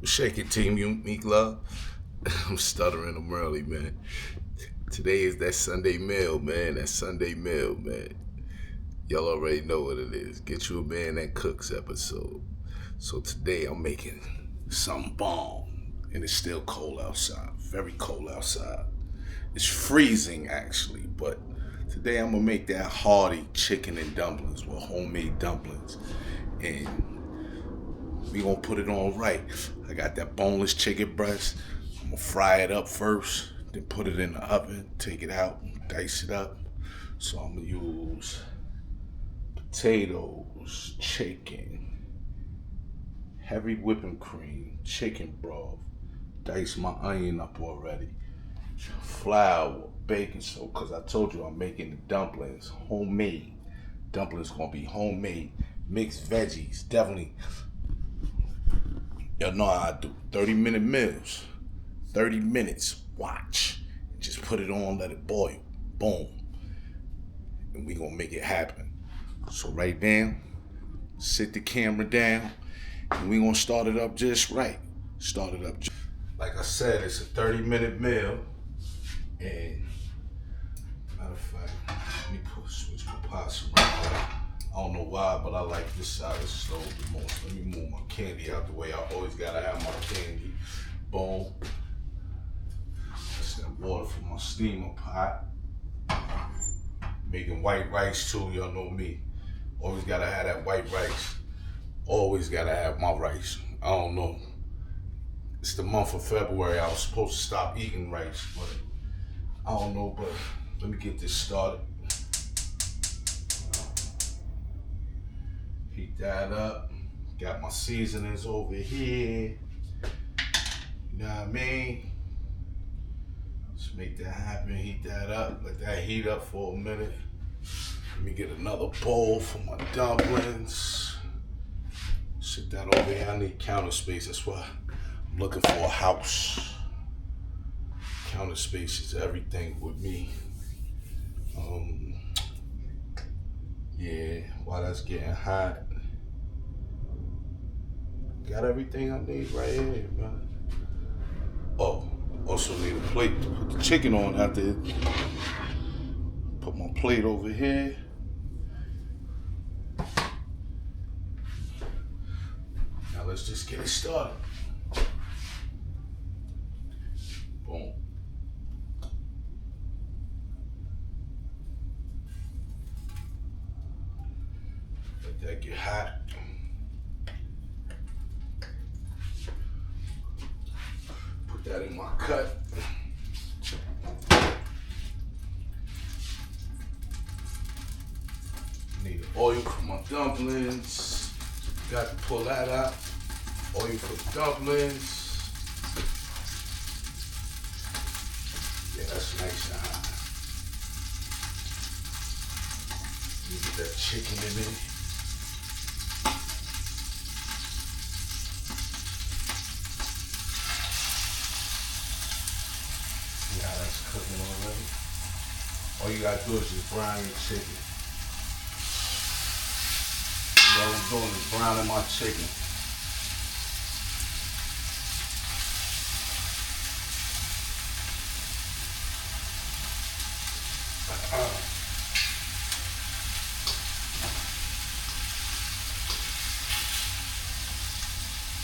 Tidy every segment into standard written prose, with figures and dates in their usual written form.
Shake it, team. You Meek Love. I'm stuttering. I'm early, man. Today is that Sunday meal, man. That Sunday meal, man. Y'all already know what it is. Get you a man that cooks episode. So today I'm making some bomb, and it's still cold outside. Very cold outside. It's freezing actually, but today I'm gonna make that hearty chicken and dumplings with homemade dumplings, and we gonna put it on right. I got that boneless chicken breast. I'm gonna fry it up first, then put it in the oven, take it out, dice it up. So I'm gonna use potatoes, chicken, heavy whipping cream, chicken broth, dice my onion up already, flour, baking soda, cause I told you I'm making the dumplings homemade. Dumplings gonna be homemade, mixed veggies, definitely. Y'all know how I do. 30-minute meals. 30 minutes. Watch. Just put it on, let it boil. Boom. And we gonna make it happen. So right now, sit the camera down, and we gonna start it up just right. Start it up. Like I said, it's a 30-minute meal. And matter of fact, let me switch my pots around. I don't know why, but I like this side of the stove the most. Let me move my candy out the way. I always gotta have my candy. Boom. That's that water from my steamer pot. Making white rice too, y'all know me. Always gotta have that white rice. Always gotta have my rice. I don't know. It's the month of February. I was supposed to stop eating rice, but I don't know, but let me get this started. Heat that up. Got my seasonings over here. You know what I mean? Let's make that happen. Heat that up. Let that heat up for a minute. Let me get another bowl for my dumplings. Sit that over here. I need counter space. That's why I'm looking for a house. Counter space is everything with me. Yeah, while that's getting hot, got everything I need right here, man. Oh, also need a plate to put the chicken on after. Put my plate over here. Now let's just get it started. Boom. Let that get hot. Put that in my cut. Need oil for my dumplings. Got to pull that out. Oil for the dumplings. Yeah, that's nice and hot. You get that chicken in it. See how that's cooking already? All you gotta do is just brown your chicken. So all I'm doing is browning my chicken.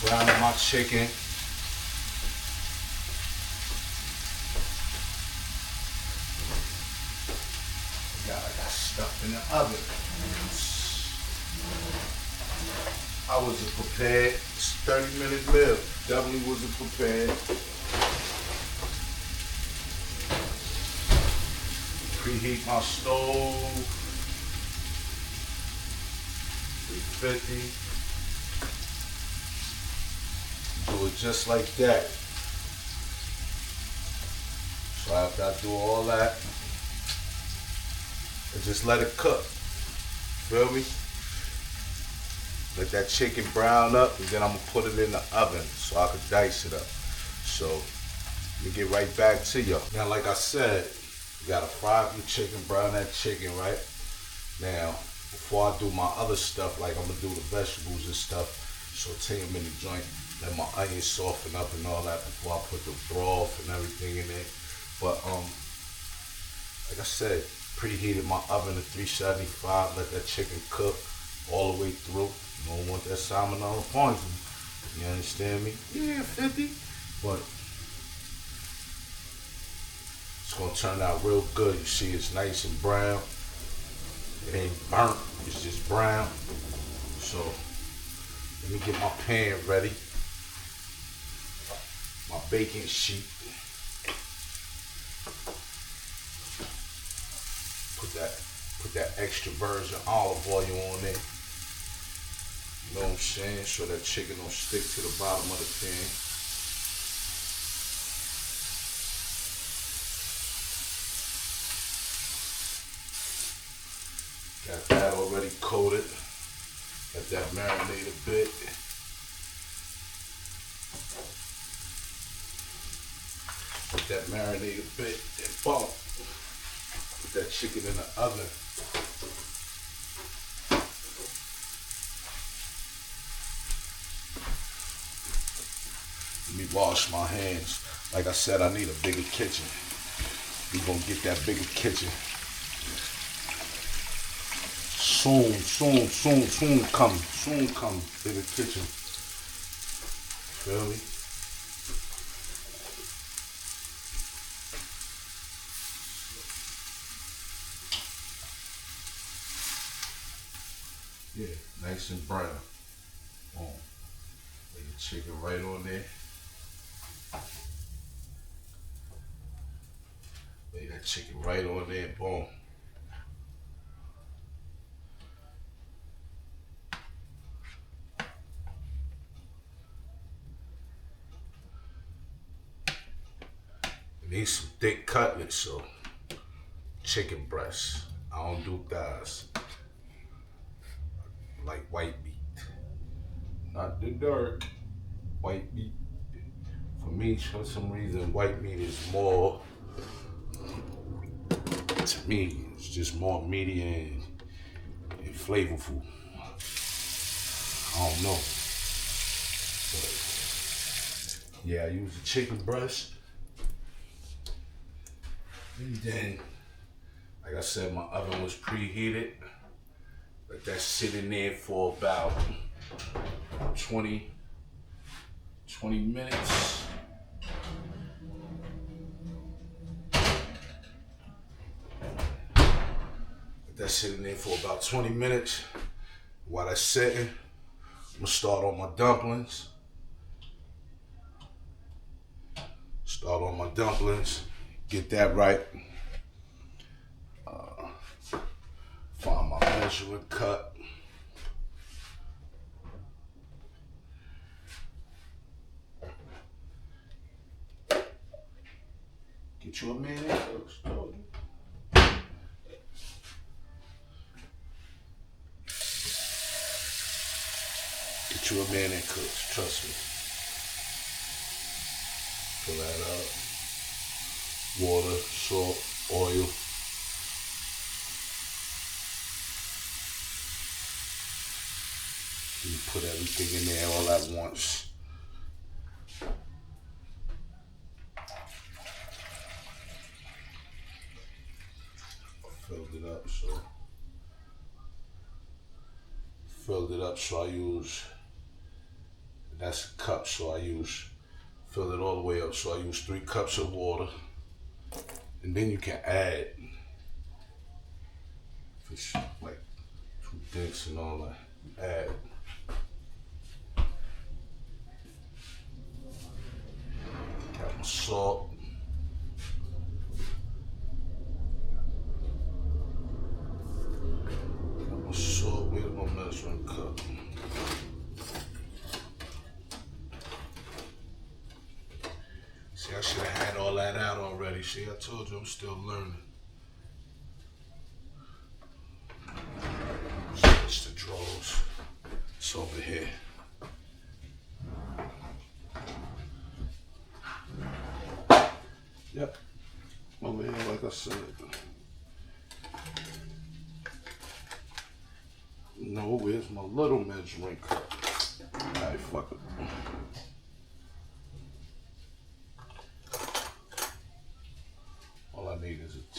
Browning my chicken. I got stuff in the oven. I wasn't prepared. It's a 30-minute meal. Definitely wasn't prepared. Preheat my stove. 350. Do it just like that. So after I do all that, and just let it cook. Feel me? Let that chicken brown up, and then I'm gonna put it in the oven so I can dice it up. So let me get right back to y'all. Now, like I said, you gotta fry up your chicken, brown that chicken, right? Now, before I do my other stuff, like I'm gonna do the vegetables and stuff, saute them in the joint. let my onions soften up and all that before I put the broth and everything in there. But like I said, preheated my oven to 375. Let that chicken cook all the way through. You don't want that salmonella poison. You understand me? Yeah, 50. But it's gonna turn out real good. You see, it's nice and brown. It ain't burnt. It's just brown. So let me get my pan ready. My baking sheet. Put that extra virgin olive oil on there. You know what I'm saying? So that chicken don't stick to the bottom of the pan. Got that already coated. Let that marinate a bit. Let that marinate a bit. And boom. Put that chicken in the oven. Let me wash my hands. Like I said, I need a bigger kitchen. We gonna get that bigger kitchen. Soon come, bigger kitchen. Feel me? Yeah, nice and brown. Boom. Lay the chicken right on there. Lay that chicken right on there, boom. Need some thick cutlets, so chicken breasts. I don't do thighs. I like white meat, not the dark white meat. For me, for some reason, white meat is more. To me, it's just more meaty and flavorful. I don't know, but yeah, I use the chicken breast. And then, like I said, my oven was preheated. Let that sit in there for about 20 minutes. Let that sit in there for about 20 minutes. While that's sitting, I'm gonna start on my dumplings. Get that right. Find my measuring cup. Get you a minute, folks. Get you a minute, cooks. Trust me. Fill that up. Water, salt, oil. You put everything in there all at once. Filled it up, so I use, that's a cup, so I use, fill it all the way up, so I use 3 cups of water. And then you can add, if it's like 2 drinks and all that, add. Got my salt. Where's my measuring cup? See, I should have had all that out already. See, I told you I'm still learning. Switch the drawers. It's over here. Yep. Over here, like I said. No, where's my little measuring cup? Alright, fuck it.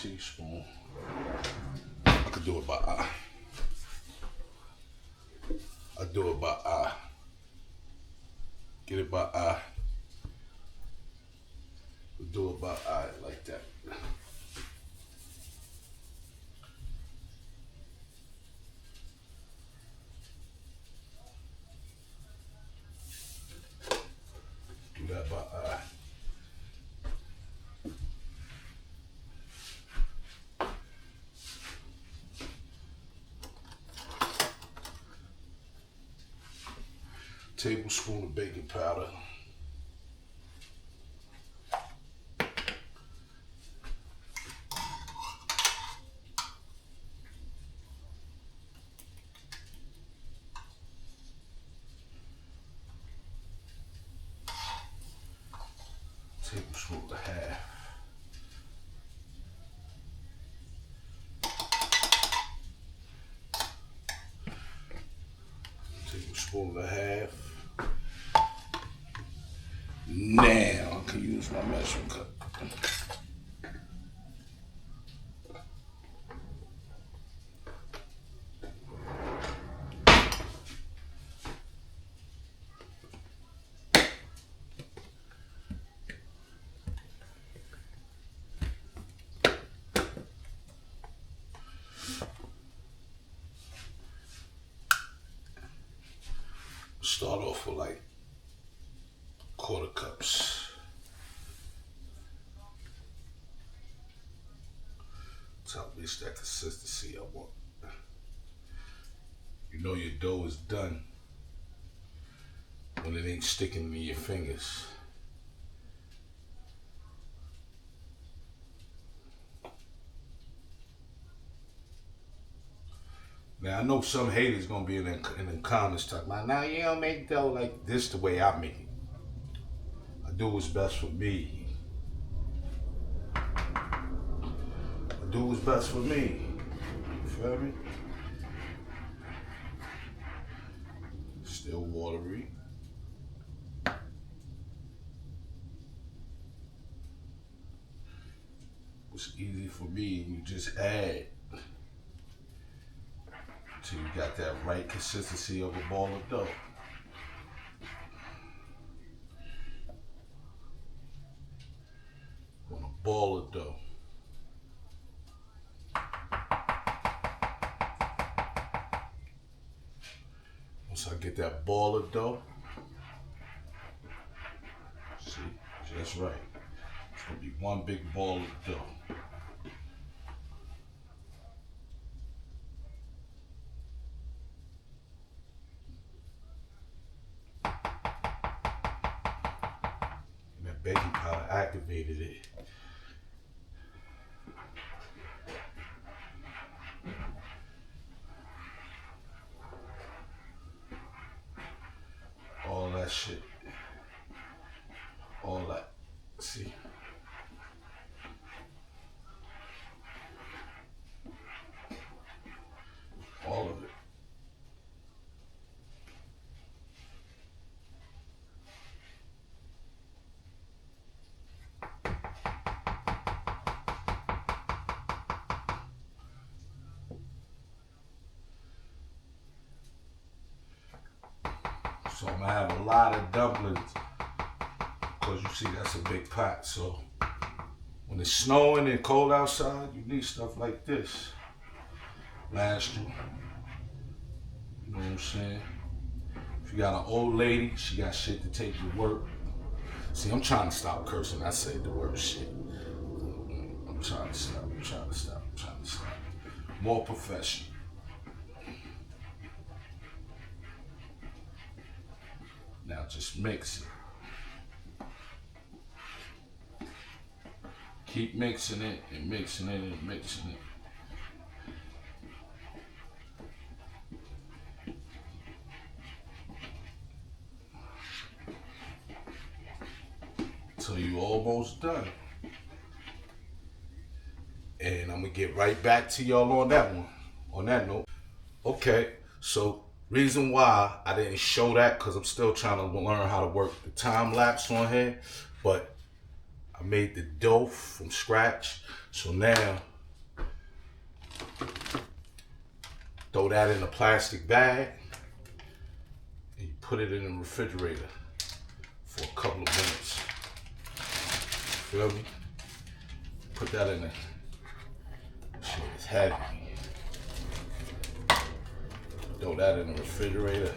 teaspoon. I could do it by eye. I do it by eye. Get it by eye. Do it by eye like that. Do that by eye. Tablespoon of baking powder. Tablespoon and a half. Tablespoon and a half. Now I can use my measuring cup. Start off with like quarter cups. Until I reach that consistency I want. You know your dough is done when it ain't sticking to your fingers. Now I know some haters gonna be in the comments talking about, now you don't make dough like this the way I make it. I do what's best for me. I do what's best for me. You feel me? Still watery. What's easy for me, you just add till you got that right consistency of a ball of dough. On a ball of dough. Once I get that ball of dough, see, just right. It's gonna be one big ball of dough. Baking powder activated it. All that shit. All that. See? All of it. So I'm gonna have a lot of dumplings because you see that's a big pot. So when it's snowing and cold outside, you need stuff like this. Last you. You know what I'm saying? If you got an old lady, she got shit to take to work. See, I'm trying to stop cursing. I say the word shit. I'm trying to stop. More professional. Now just mix it. Keep mixing it and mixing it and mixing it. Till you almost done. And I'm gonna get right back to y'all on that one. On that note. Okay, so reason why I didn't show that, because I'm still trying to learn how to work the time lapse on here, but I made the dough from scratch. So now Throw that in a plastic bag and you put it in the refrigerator for a couple of minutes. Feel me? Put that in there. Shit is heavy. Throw that in the refrigerator.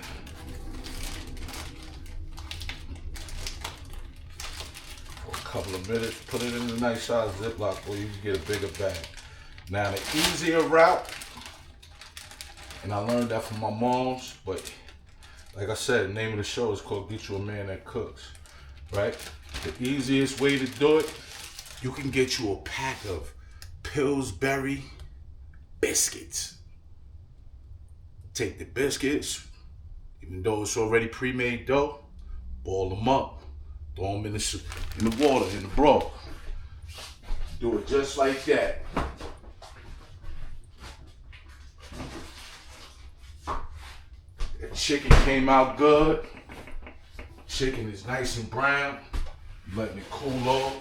For a couple of minutes. Put it in a nice size Ziploc or you can get a bigger bag. Now the easier route, and I learned that from my moms, but like I said, the name of the show is called Get You a Man That Cooks, right? The easiest way to do it, you can get you a pack of Pillsbury biscuits. Take the biscuits, even though it's already pre-made dough, boil them up, throw them in the water, in the broth. Do it just like that. The chicken came out good. Chicken is nice and brown. Letting it cool off.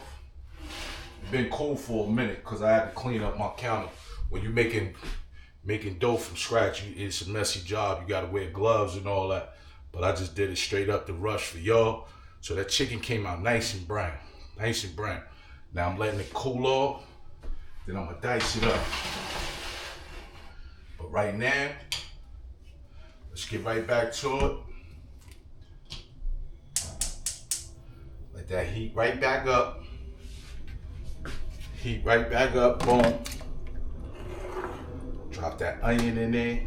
It's been cool for a minute because I had to clean up my counter. When you're making dough from scratch, it's a messy job. You gotta wear gloves and all that. But I just did it straight up the rush for y'all. So that chicken came out nice and brown. Nice and brown. Now I'm letting it cool off. Then I'm gonna dice it up. But right now, let's get right back to it. Let that heat right back up. Heat right back up, boom. Drop that onion in there.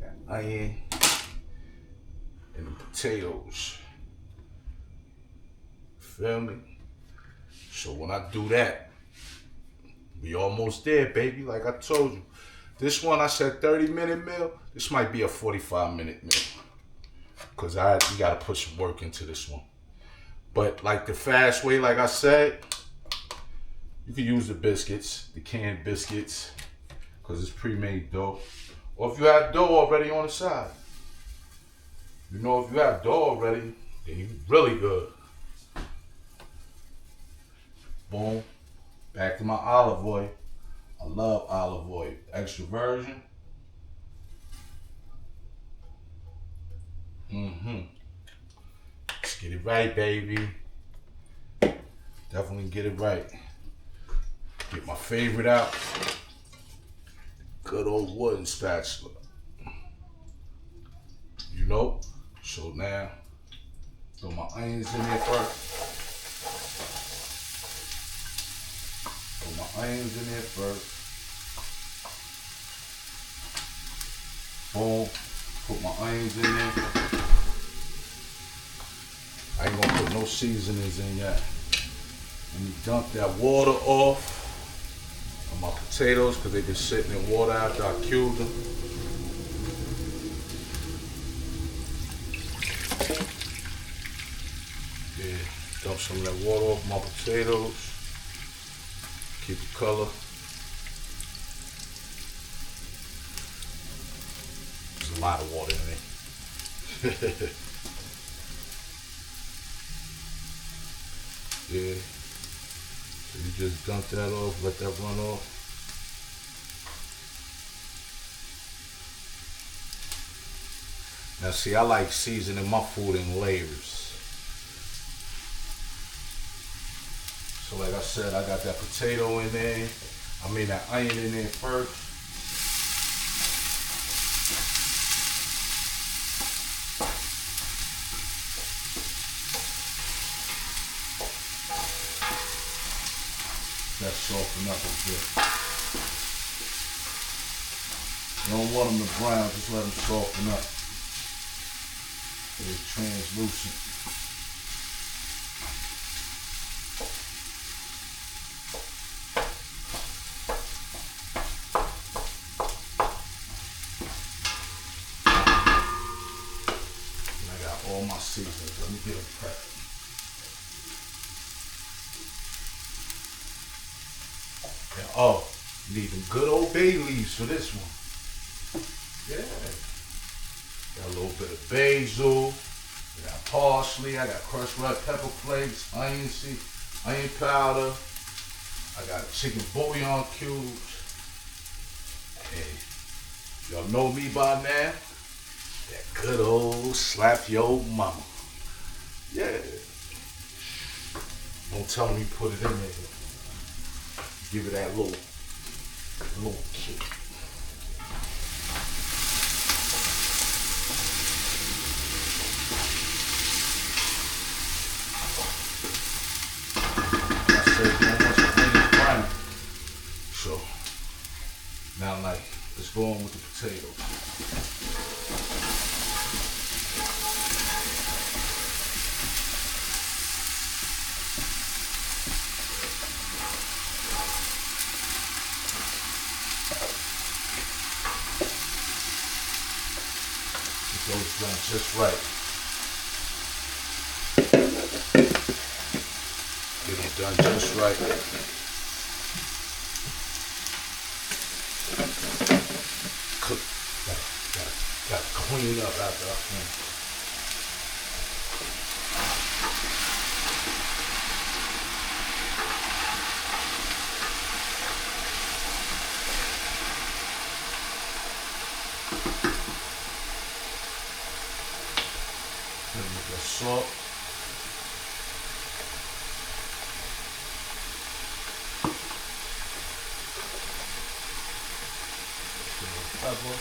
That onion and the potatoes. Feel me? So when I do that, we almost there, baby, like I told you. This one I said 30-minute meal. This might be a 45-minute meal. Cause we gotta put some work into this one. But like the fast way, like I said, you can use the biscuits, the canned biscuits, cause it's pre-made dough. Or if you have dough already on the side. You know, if you have dough already, then you're really good. Boom. Back to my olive oil. I love olive oil. Extra virgin. Let's get it right, baby. Definitely get it right. Get my favorite out. Good old wooden spatula. You know? So now, throw my onions in there first. Throw my onions in there first. Boom. Put my onions in there. I ain't gonna put no seasonings in yet. Let me dump that water off of my potatoes because they've been sitting in water after I cubed them. Yeah, dump some of that water off my potatoes. Keep the color. There's a lot of water in it. Yeah. So you just dump that off, let that run off. Now see, I like seasoning my food in layers. So like I said, I got that potato in there. I mean that onion in there first. That soften up a bit. You don't want them to brown, just let them soften up. They're translucent. And I got all my seasonings. Let me get them prepped. And oh, you need them good old bay leaves for this one. Yeah. Got a little bit of basil. I got parsley. I got crushed red pepper flakes, onion powder. I got chicken bouillon cubes. And y'all know me by now. That good old slap your mama. Yeah. Don't tell me put it in there. Give it that little kick. I said you don't want your onions briny. So now like let's go on with the potatoes. Those done just right. Get them done just right. Cook. Gotta clean up after I finish. Salt. Pepper.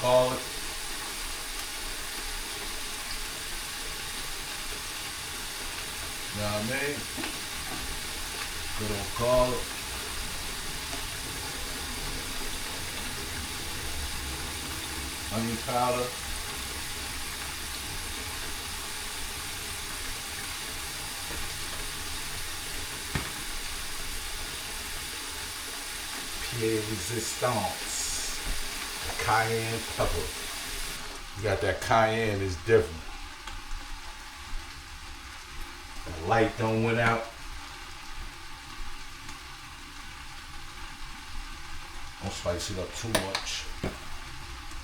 Garlic. You know what I mean? Good old garlic. Onion powder. Pierre Resistance. Cayenne pepper. You got that cayenne is different. The light don't went out. Don't spice it up too much.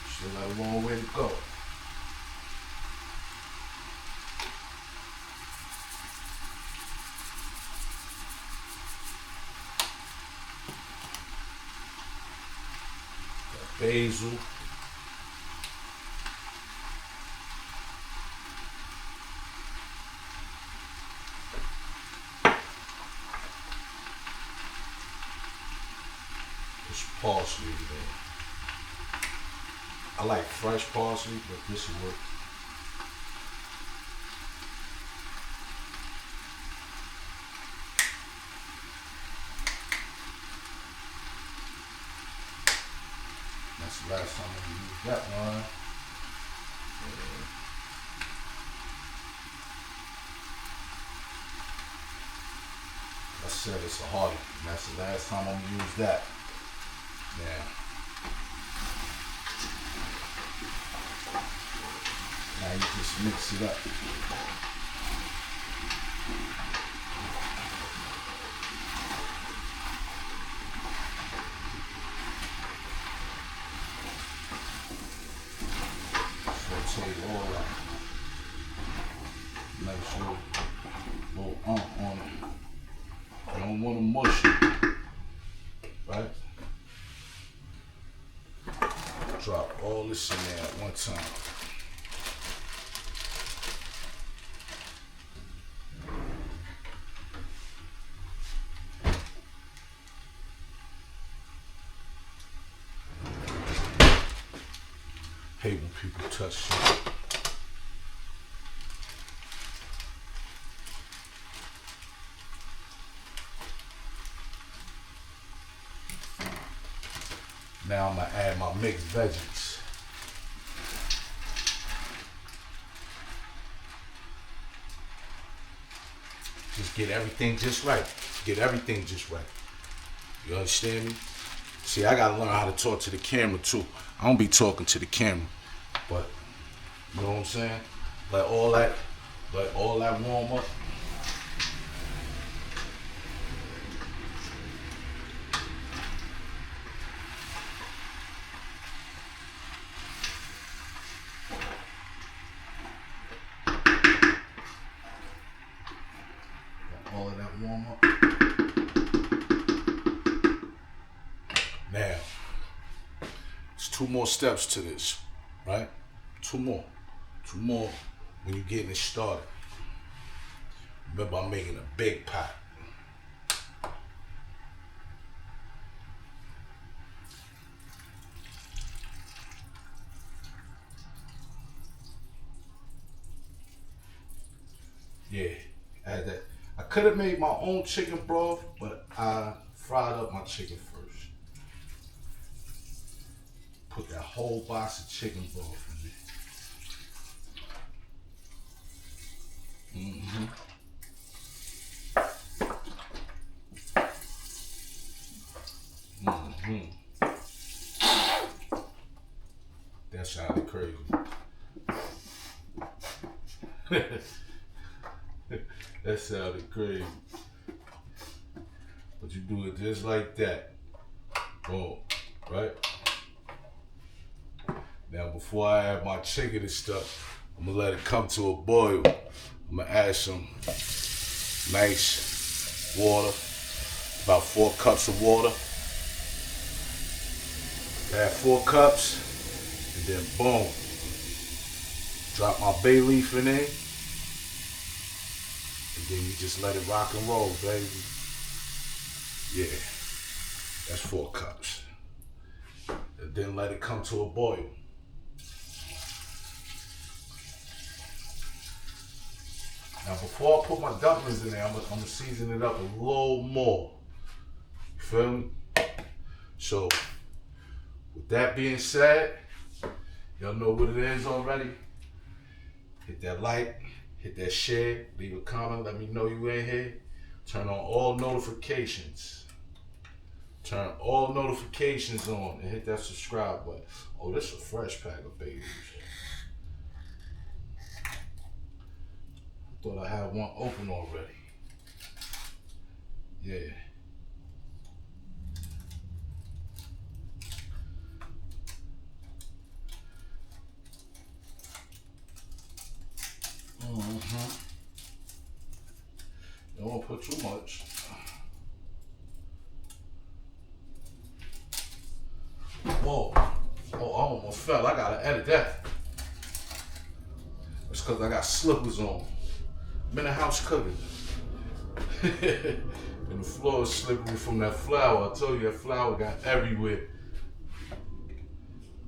Still got a long way to go. Got basil. Parsley there. I like fresh parsley, but this will work. That's the last time I used that one. I said it's a hardy. That's the last time I'm gonna use that. Yeah. Now you just mix it up. Saute all that. Nice little on it. You don't want to mush it, right? Drop all this in there at one time. Hate when people touch shit. Now I'm gonna add my mixed veggies. Just get everything just right. Get everything just right. You understand me? See, I gotta learn how to talk to the camera too. I don't be talking to the camera, but you know what I'm saying? Let all that warm up. warm up. Now, there's 2 more steps to this, right? 2 more. 2 more when you're getting it started. Remember, I'm making a big pot. Yeah, add that. I could have made my own chicken broth, but I fried up my chicken first. Put that whole box of chicken broth in there. That sounded crazy. That sounded crazy. But you do it just like that. Boom. Right? Now before I add my chicken and stuff, I'm gonna let it come to a boil. I'm gonna add some nice water, about 4 cups of water. Add 4 cups, and then boom. Drop my bay leaf in there. And then you just let it rock and roll, baby. Yeah, that's 4 cups. And then let it come to a boil. Now before I put my dumplings in there, I'm gonna season it up a little more. You feel me? So, with that being said, y'all know what it is already. Hit that like, hit that share, leave a comment, let me know you in here. Turn on all notifications. Turn all notifications on and hit that subscribe button. Oh, this is a fresh pack of babies. I thought I had one open already. Yeah. Don't want to put too much. Whoa. Oh, I almost fell. I gotta edit that. It's because I got slippers on. I'm in the house cooking. And the floor is slippery from that flour. I told you that flour got everywhere.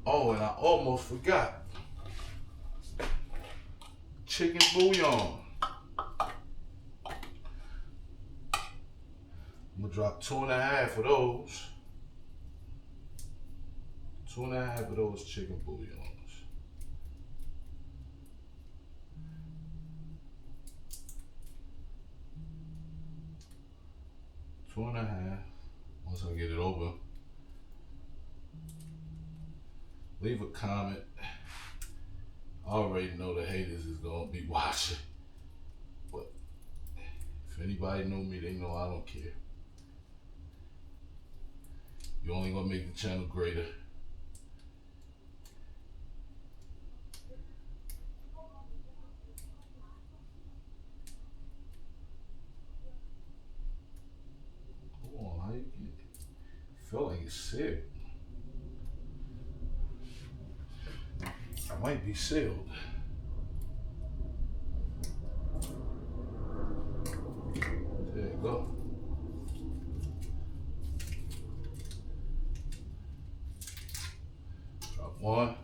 Oh, and I almost forgot. Chicken bouillon. I'm gonna drop 2.5 of those. 2.5 of those chicken bouillons. Two and a half. Once I get it over, leave a comment. I already know the haters is gonna be watching, but if anybody know me, they know I don't care. You're only gonna make the channel greater. Come on, how you get it? Feel like it's sealed. I might be sealed. There you go. Drop one.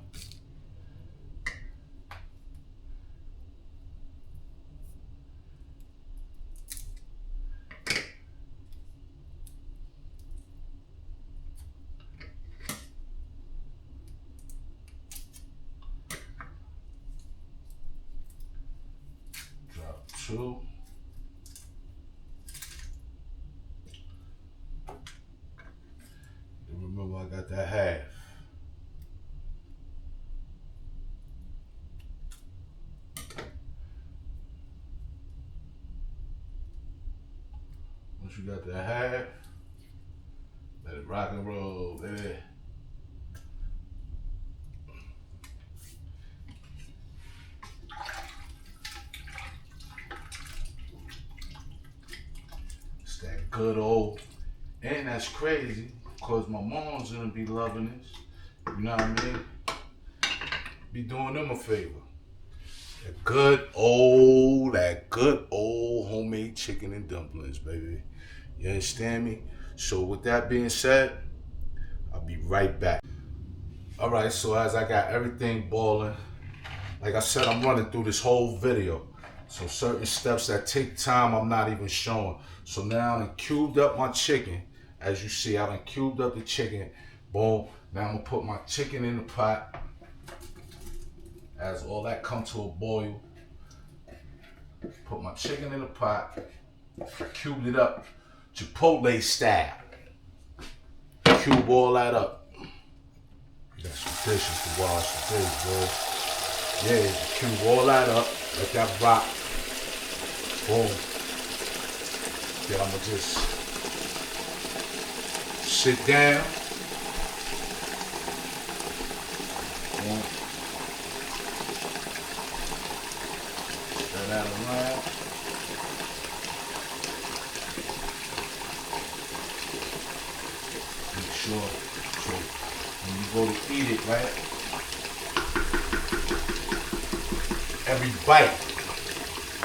Drop 2. Remember, I got that half. Once you got that half, let it rock and roll, baby. that good old, and that's crazy, because my mom's gonna be loving this. You know what I mean? Be doing them a favor. That good old homemade chicken and dumplings, baby. You understand me? So with that being said, I'll be right back. All right, so as I got everything boiling, like I said, I'm running through this whole video. So certain steps that take time, I'm not even showing. So now I done cubed up my chicken. As you see, I done cubed up the chicken. Boom. Now I'm gonna put my chicken in the pot. As all that come to a boil, put my chicken in the pot. I cubed it up, Chipotle style. Cube all that up. Got some dishes to wash today, boy. Yeah, cube all that up. Let that rock. Boom. Then I'ma just sit down. Boom. Turn that around. Make sure, so when you go to eat it, right?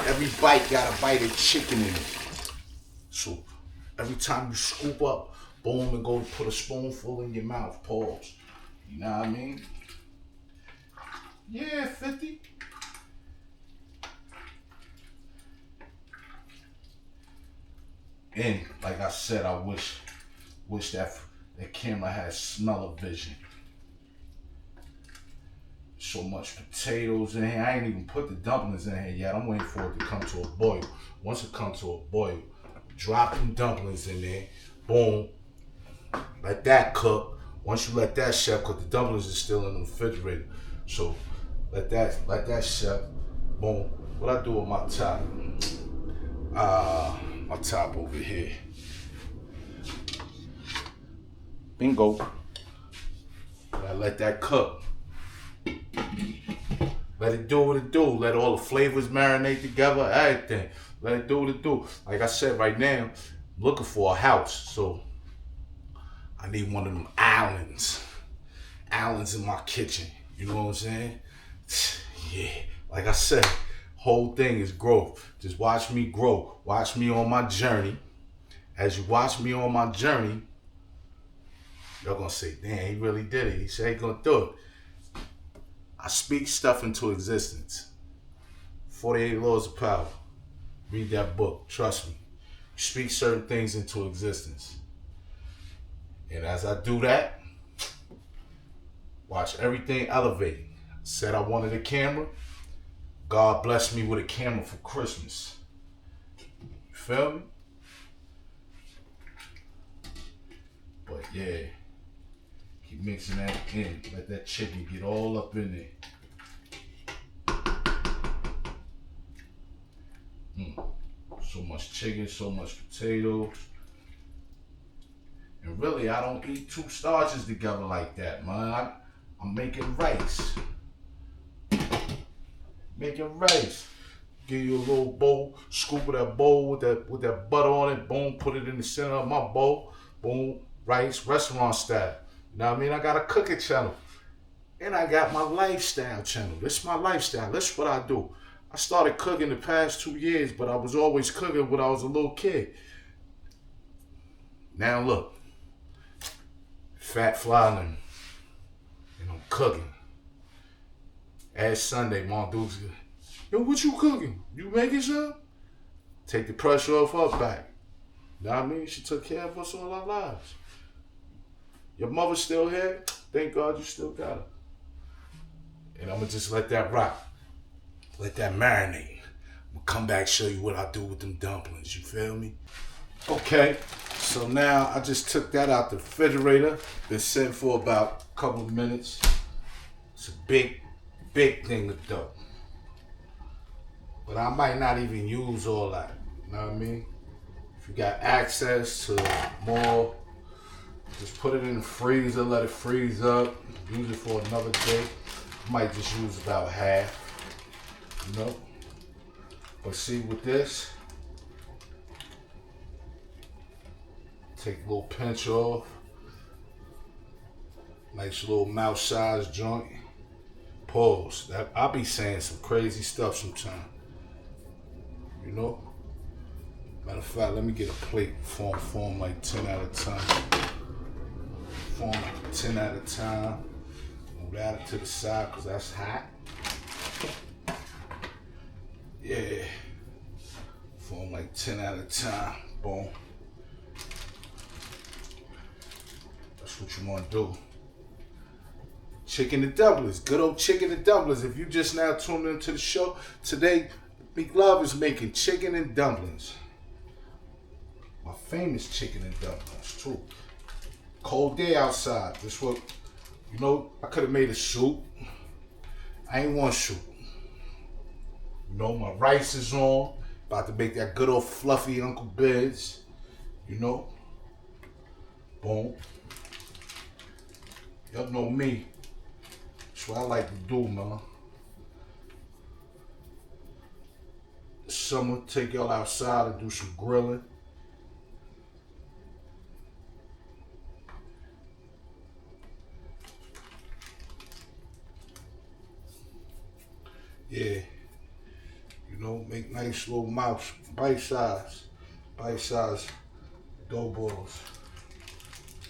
Every bite got a bite of chicken in it. So every time you scoop up, boom, and go put a spoonful in your mouth, pause. You know what I mean? Yeah, 50. And like I said, I wish that camera had smell-o-vision. So much potatoes in here. I ain't even put the dumplings in here yet. I'm waiting for it to come to a boil. Once it comes to a boil, drop them dumplings in there. Boom. Let that cook. Once you let that chef cook, the dumplings are still in the refrigerator. So let that chef. Boom. What I do with my top? My top over here. Bingo. I let that cook. Let it do what it do. Let all the flavors marinate together, everything. Let it do what it do. Like I said, right now, I'm looking for a house. So I need one of them islands. Islands in my kitchen. You know what I'm saying? Yeah. Like I said, whole thing is growth. Just watch me grow. Watch me on my journey. As you watch me on my journey, y'all gonna say, damn, he really did it. He said he gonna do it. I speak stuff into existence. 48 Laws of Power. Read that book. Trust me. You speak certain things into existence. And as I do that, watch everything elevate. Said I wanted a camera. God blessed me with a camera for Christmas. You feel me? But yeah. Keep mixing that in. Let that chicken get all up in there. So much chicken, so much potatoes. And really, I don't eat two starches together like that, man. I'm making rice. Making rice. Give you a little bowl, scoop of that bowl with that butter on it, boom, put it in the center of my bowl, boom, rice, restaurant style. You know what I mean? I got a cooking channel. And I got my lifestyle channel. This is my lifestyle. This is what I do. I started cooking the past 2 years, but I was always cooking when I was a little kid. Now look. Fat flying and I'm cooking. As Sunday, Mom Duke's, yo, what you cooking? You making something? Take the pressure off her back. You know what I mean? She took care of us all our lives. Your mother's still here. Thank God you still got her. And I'm going to just let that rock. Let that marinate. I'm going to come back show you what I do with them dumplings. You feel me? Okay. So now I just took that out the refrigerator. Been sitting for about a couple of minutes. It's a big thing of dough. But I might not even use all that. You know what I mean? If you got access to more, just put it in the freezer, let it freeze up, use it for another day. I might just use about half, you know? But see, with this, Take a little pinch off. Nice little mouth-sized joint. Pause. I be saying some crazy stuff sometimes. You know? Matter of fact, let me get a plate. Form like 10 out of 10. Form like 10 out of 10. Move that to the side because that's hot. Yeah. Form like 10 out of 10. Boom. That's what you want to do. Chicken and dumplings. Good old chicken and dumplings. If you just now tuned into the show, today Meek Love is making chicken and dumplings. My famous chicken and dumplings, too. Cold day outside. This what, you know, I could have made a soup. I ain't want soup. You know, my rice is on. About to make that good old fluffy Uncle Biz. You know? Boom. Y'all know me. That's what I like to do, man. Summer, take y'all outside and do some grilling. Yeah. You know, make nice little mouths, bite-sized dough balls.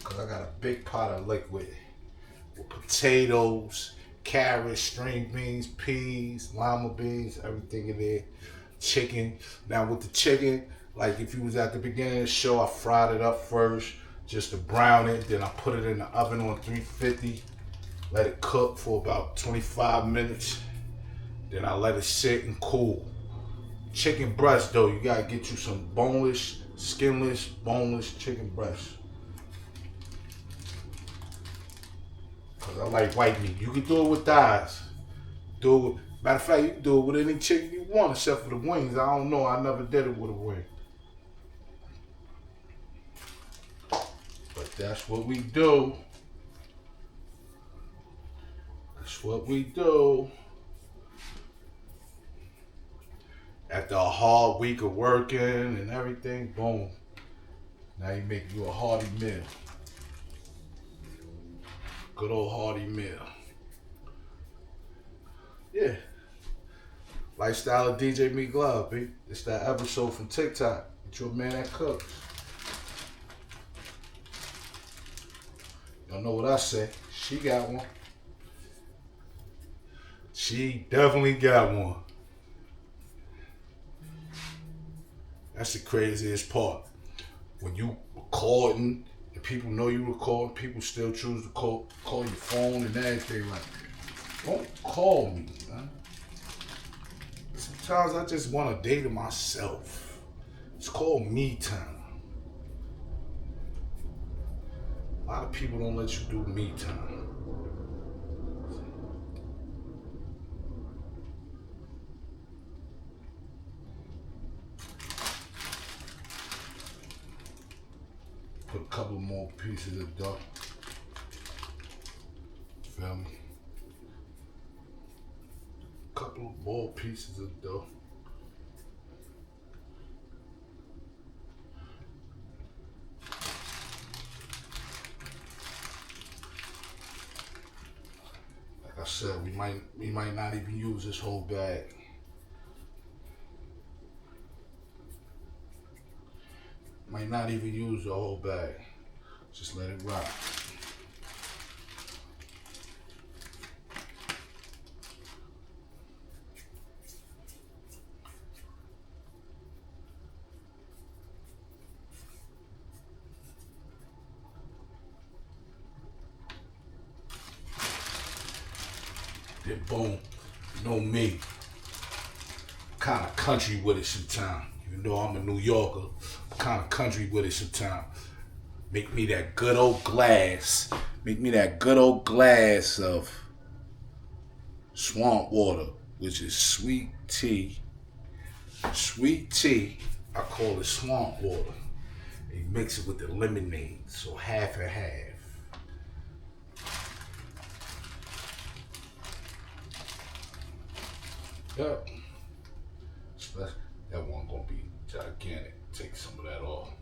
Cause I got a big pot of liquid with potatoes, carrots, string beans, peas, lima beans, everything in there. Chicken. Now with the chicken, like if you was at the beginning of the show, I fried it up first just to brown it. Then I put it in the oven on 350. Let it cook for about 25 minutes. Then I let it sit and cool. Chicken breast though, you gotta get you some boneless, skinless, boneless chicken breast. Cause I like white meat. You can do it with thighs. Matter of fact, you can do it with any chicken you want except for the wings. I don't know, I never did it with a wing. But that's what we do. That's what we do. After a hard week of working and everything, boom. Now you make you a hearty meal. Good old hearty meal. Yeah. Lifestyle of DJ Meek Love, B. It's that episode from TikTok. It's your man that cooks. Y'all know what I say. She got one. She definitely got one. That's the craziest part. When you recording and people know you recording, people still choose to call your phone and everything. Like, don't call me, man. Sometimes I just want to date myself. It's called me time. A lot of people don't let you do me time. Put a couple more pieces of dough. Feel me? Couple more pieces of dough. Like I said, we might not even use this whole bag. Might not even use the whole bag. Just let it rock. Then boom, you know me. Kind of country with it sometimes. Even though I'm a New Yorker, I'm kind of country with it sometimes. Make me that good old glass. Make me that good old glass of swamp water, which is sweet tea. Sweet tea, I call it swamp water. And you mix it with the lemonade, so half and half. Yep. That one gonna be gigantic. Take some of that off.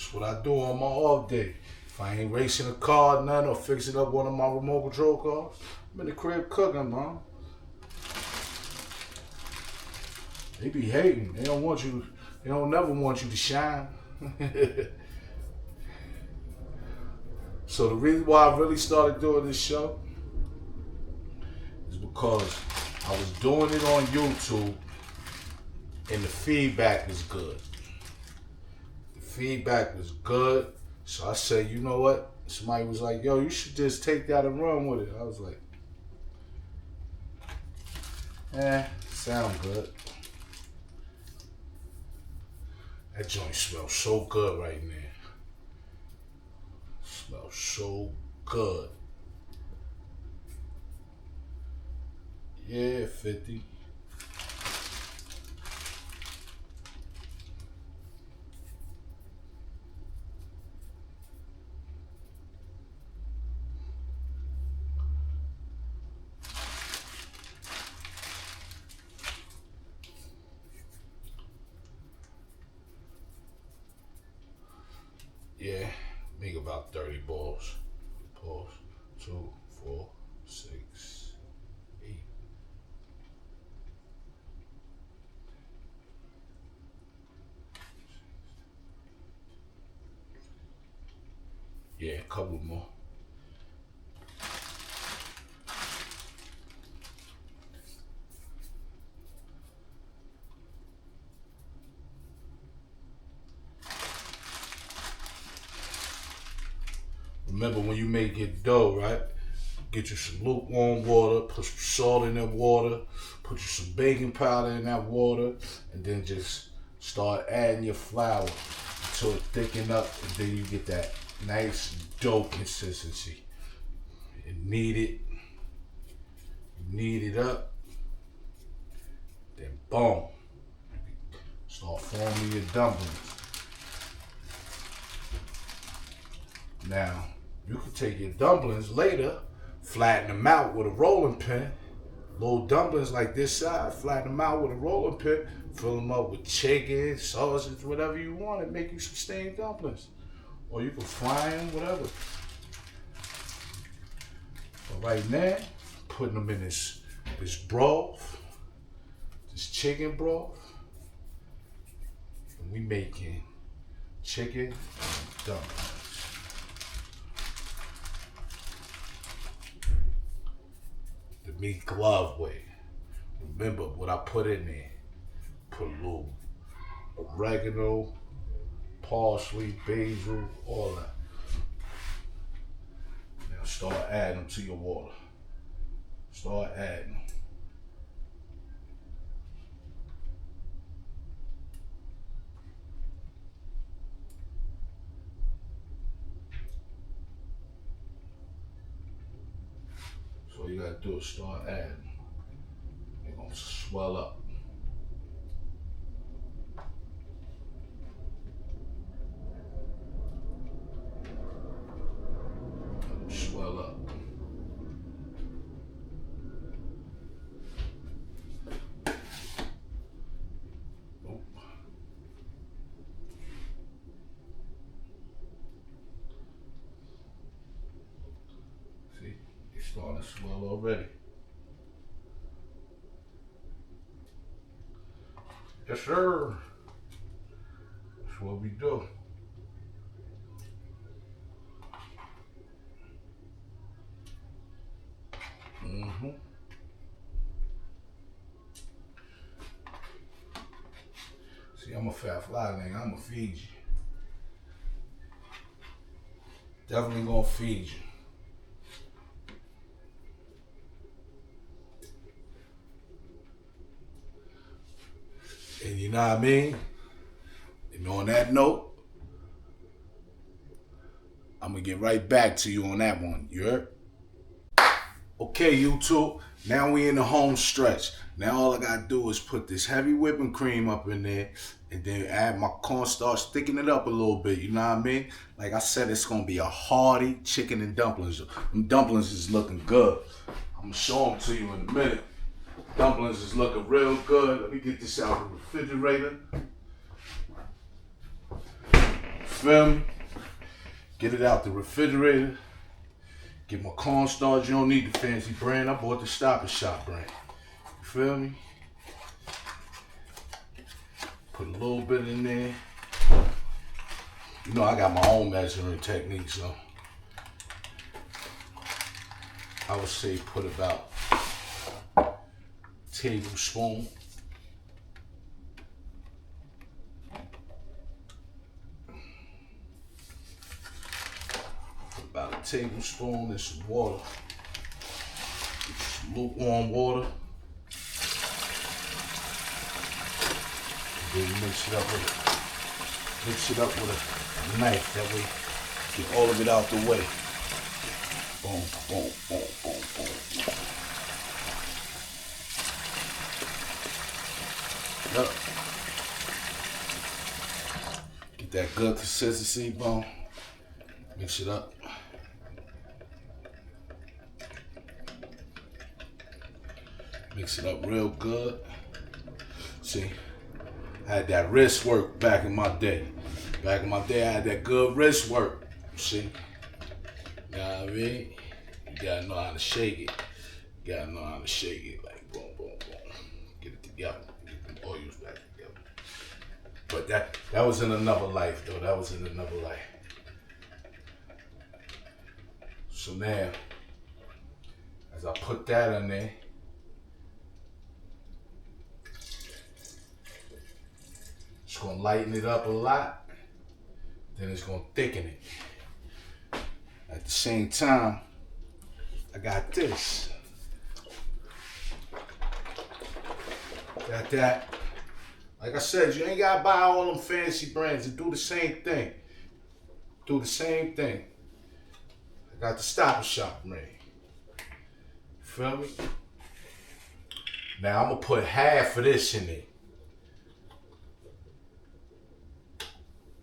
That's what I do on my off day. If I ain't racing a car, none, or fixing up one of my remote control cars, I'm in the crib cooking, man. They be hating. They don't want you. They don't never want you to shine. So the reason why I really started doing this show is because I was doing it on YouTube and the feedback was good. The feedback was good. So I said, you know what? Somebody was like, yo, you should just take that and run with it. I was like, sound good. That joint smells so good right now. Smells so good. Yeah, 50. Yeah, make about 30 balls. Pause. 2, 4, 6, 8. Yeah, a couple more. Remember when you make your dough, right? Get you some lukewarm water, put some salt in that water, put you some baking powder in that water, and then just start adding your flour until it thicken up, and then you get that nice dough consistency. You knead it up, then boom, start forming your dumplings. Now, you can take your dumplings later, flatten them out with a rolling pin. Little dumplings like this size, flatten them out with a rolling pin, fill them up with chicken, sausage, whatever you want, and make you some steamed dumplings. Or you can fry them, whatever. But right now, putting them in this broth, this chicken broth, and we making chicken and dumplings. The Meek Love way. Remember what I put in there. Put a little oregano, parsley, basil, all that. Now start adding them to your water. Start adding them. So all you gotta do is start adding. They're gonna swell up. Swell up. Nope. See, it's starting to swell already. Yes, sir. That's what we do. Mm-hmm. See, I'm a fat fly nigga. I'm gonna feed you. Definitely gonna feed you. And you know what I mean? And on that note, I'm gonna get right back to you on that one. You heard? Okay, YouTube. Now we in the home stretch. Now all I gotta do is put this heavy whipping cream up in there and then add my cornstarch, thicken it up a little bit, you know what I mean? Like I said, it's gonna be a hearty chicken and dumplings. Them dumplings is looking good. I'm gonna show them to you in a minute. Dumplings is looking real good. Let me get this out of the refrigerator. feel me? Get it out the refrigerator. Get my cornstarch. You don't need the fancy brand. I bought the Stop and Shop brand. You feel me? Put a little bit in there. You know I got my own measuring technique, so I would say put about a tablespoon. About a tablespoon and some water. Some lukewarm water. Then you mix it up with a knife. That way, get all of it out the way. Boom, boom, boom, boom, boom. Yup. Get that good consistency, boom. Mix it up. Mix it up real good. See, I had that wrist work back in my day. Back in my day, I had that good wrist work. See? You know what I mean? You gotta know how to shake it. You gotta know how to shake it. Like, boom, boom, boom. Get it together. Get the oils back together. But that was in another life, though. That was in another life. So now, as I put that in there, it's gonna lighten it up a lot. Then it's gonna thicken it. At the same time, I got this. Got that. Like I said, you ain't gotta buy all them fancy brands and do the same thing. Do the same thing. I got the Stop and Shop brand. Feel me? Now I'm gonna put half of this in there.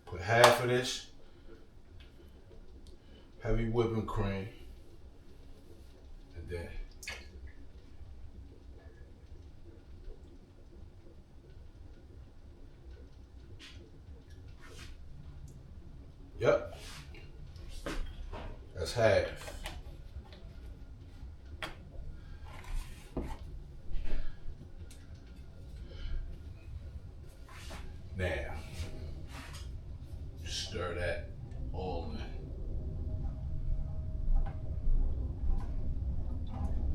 Put half of this heavy whipping cream, and then yep, that's half. Now stir that all in.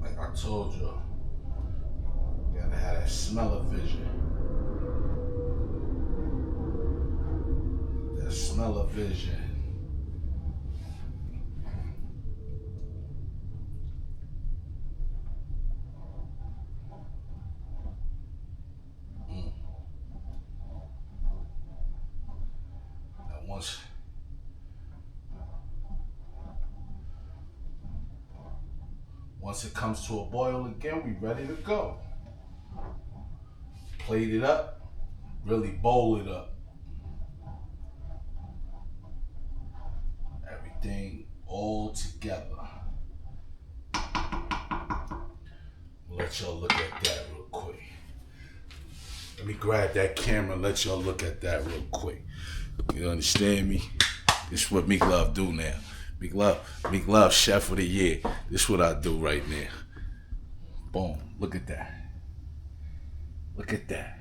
Like I told you, you gotta have that smell of vision. That smell of vision. Now once it comes to a boil again, we ready to go. Plate it up, really bowl it up. Everything all together. Let y'all look at that real quick. Let me grab that camera and let y'all look at that real quick. You understand me? This is what Meek Love do now. Meek Love, Chef of the Year. This is what I do right now. Boom, look at that. Look at that.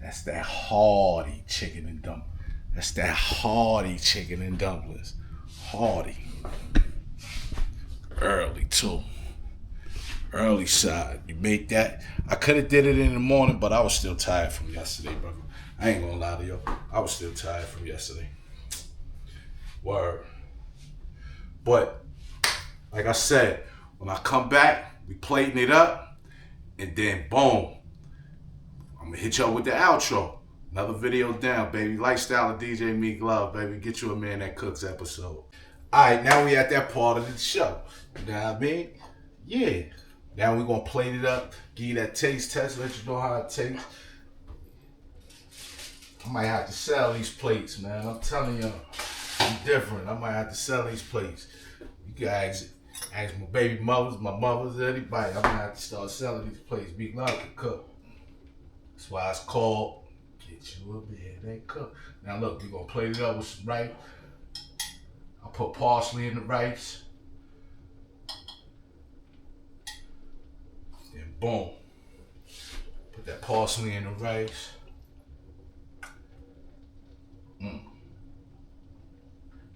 That's that hearty chicken and dumplings. That's that hearty chicken and dumplings. Hearty. Early too. Early side. You make that. I could have did it in the morning, but I was still tired from yesterday, brother. I ain't gonna lie to you. I was still tired from yesterday. Word. But, like I said, when I come back, we plating it up, and then boom, I'm gonna hit y'all with the outro. Another video down, baby. Lifestyle of DJ Meek Love, baby. Get you a Man That Cooks episode. Alright, now we at that part of the show. You know what I mean? Yeah. Now we gonna plate it up, give you that taste test, let you know how it tastes. I might have to sell these plates, man. I'm telling you, I'm different. I might have to sell these plates. You guys ask my baby mothers, my mothers, anybody. I might have to start selling these plates. Meek Love can cook. That's why it's called Get you a bed and cook. Now look, we're gonna plate it up with some rice. I put parsley in the rice. Then boom. Put that parsley in the rice.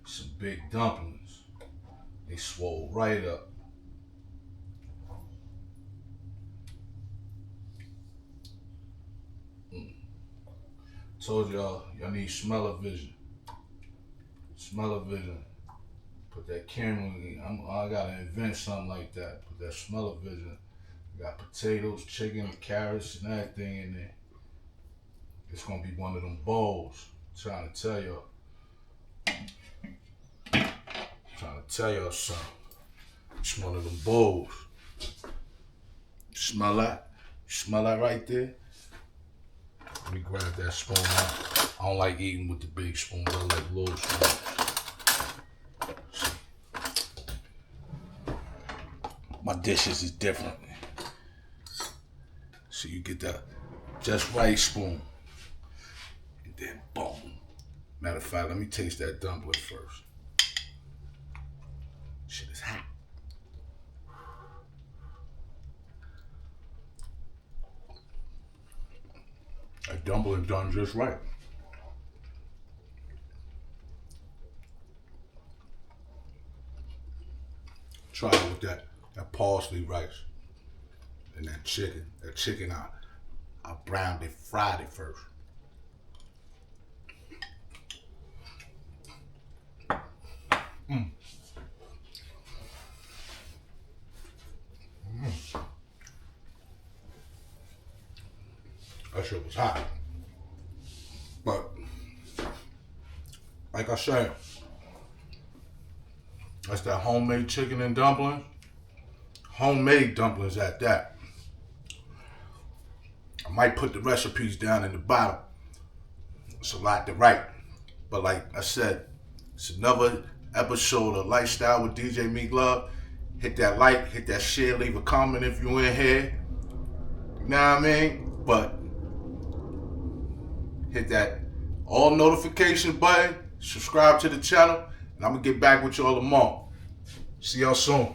Some big dumplings. They swole right up. Told y'all need smell-o-vision. Smell-o-vision. Put that camera in. I gotta invent something like that. Put that smell-o-vision. Got potatoes, chicken, carrots, and everything in there. It's gonna be one of them bowls. I'm trying to tell y'all. Trying to tell y'all something. It's one of them bowls. Smell that? Smell that right there? Let me grab that spoon out. I don't like eating with the big spoons. I like little spoons. My dishes is different. So you get that just right spoon. And then boom. Matter of fact, let me taste that dumpling first. Shit is hot. That dumpling done just right. Try it with that parsley rice and that chicken. That chicken, I browned it, fried it first. That shit was hot. But, like I said, that's that homemade chicken and dumplings. Homemade dumplings at that. I might put the recipes down in the bottom. It's a lot to write. But like I said, it's another episode of Lifestyle with DJ Meek Love. Hit that like, hit that share, leave a comment if you in here. You know what I mean? But hit that all notification button, subscribe to the channel, and I'm gonna get back with y'all tomorrow. See y'all soon.